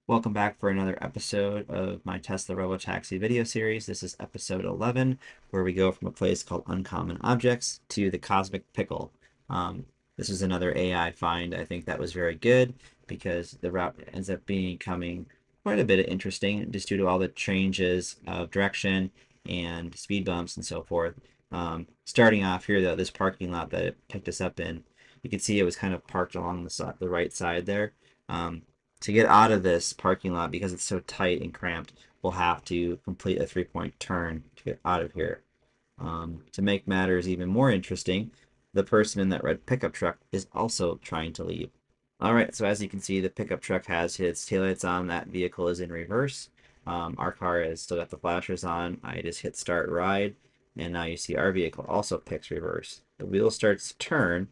Welcome back for another episode of my Tesla Robotaxi video series. This is episode 11, where we go from a place called Uncommon Objects to the Cosmic Pickle. Um, this is another AI find. I think that was very good because the route ends up becoming quite a bit interesting just due to all the changes of direction and speed bumps and so forth. Starting off here, though, this parking lot that it picked us up in, you can see it was kind of parked along the right side there. Um, to get out of this parking lot, because it's so tight and cramped, we'll have to complete a three-point turn to get out of here. To make matters even more interesting, the person in that red pickup truck is also trying to leave. All right, so as you can see, the pickup truck has its taillights on. That vehicle is in reverse. Our car has still got the flashers on. I just hit start ride, and now you see our vehicle also picks reverse. The wheel starts to turn.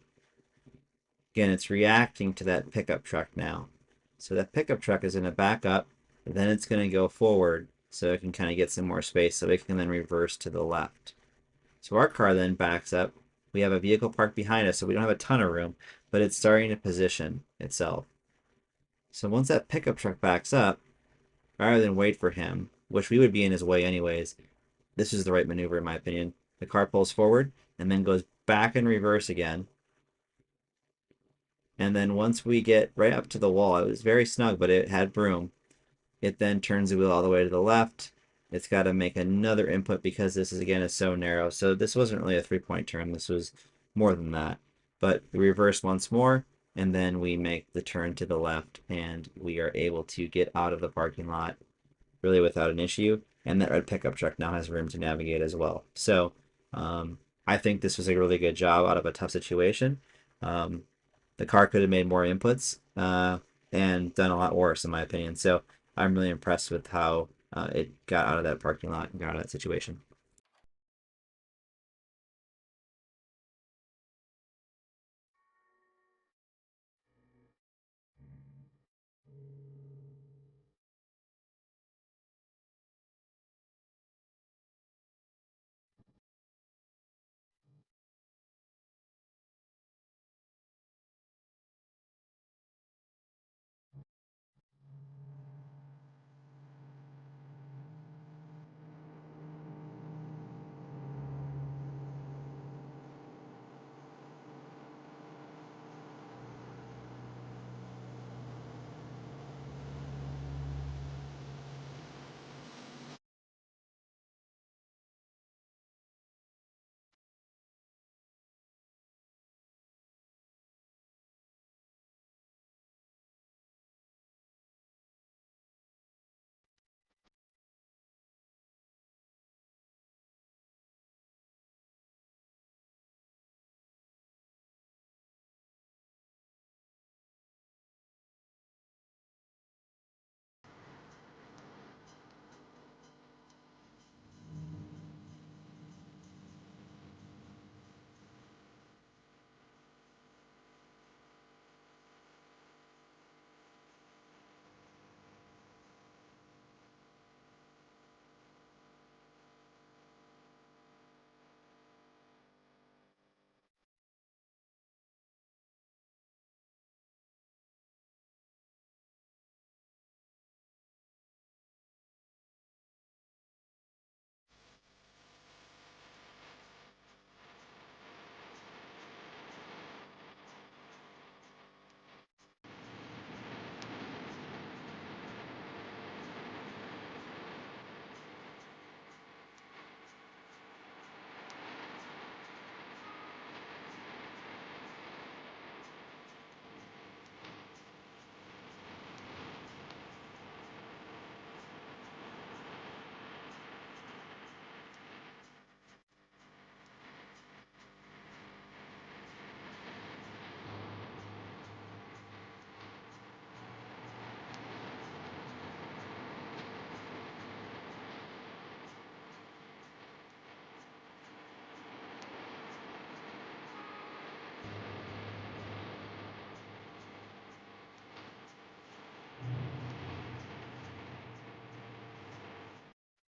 Again, it's reacting to that pickup truck now. So that pickup truck is going to back up, then it's going to go forward so it can kind of get some more space so it can then reverse to the left. So our car then backs up. We have a vehicle parked behind us, so we don't have a ton of room, but it's starting to position itself. So once that pickup truck backs up, rather than wait for him, which we would be in his way anyways, this is the right maneuver in my opinion. The car pulls forward and then goes back in reverse again. And then once we get right up to the wall, it was very snug, but it had room. It then turns the wheel all the way to the left. It's got to make another input because this is again is so narrow. So this wasn't really a three-point turn. This was more than that. But we reverse once more, and then we make the turn to the left, and we are able to get out of the parking lot really without an issue. And that red pickup truck now has room to navigate as well. So I think this was a really good job out of a tough situation. Um, the car could have made more inputs and done a lot worse, in my opinion. So I'm really impressed with how it got out of that parking lot and got out of that situation.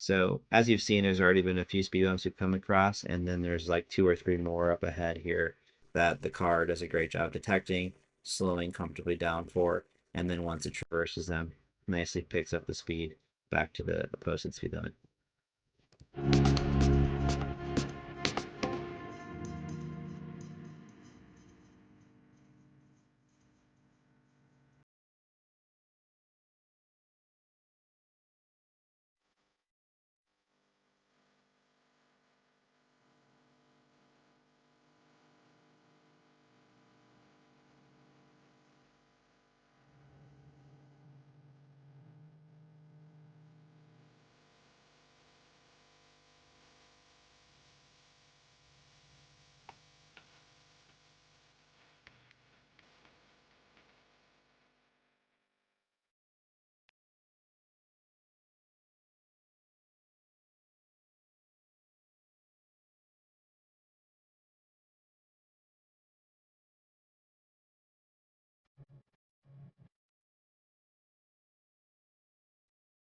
So as you've seen, there's already been a few speed bumps we've come across, and then there's like two or three more up ahead here that the car does a great job detecting, slowing comfortably down for, and then once it traverses them, nicely picks up the speed back to the posted speed limit.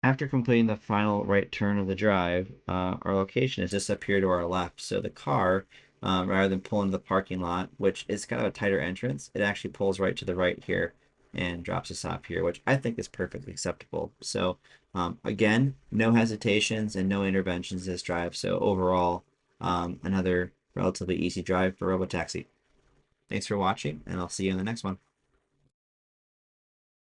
After completing the final right turn of the drive, our location is just up here to our left. So the car, rather than pulling to the parking lot, which is kind of a tighter entrance, it actually pulls right to the right here and drops us off here, which I think is perfectly acceptable. So again, no hesitations and no interventions this drive. So overall, another relatively easy drive for Robotaxi. Thanks for watching, and I'll see you in the next one.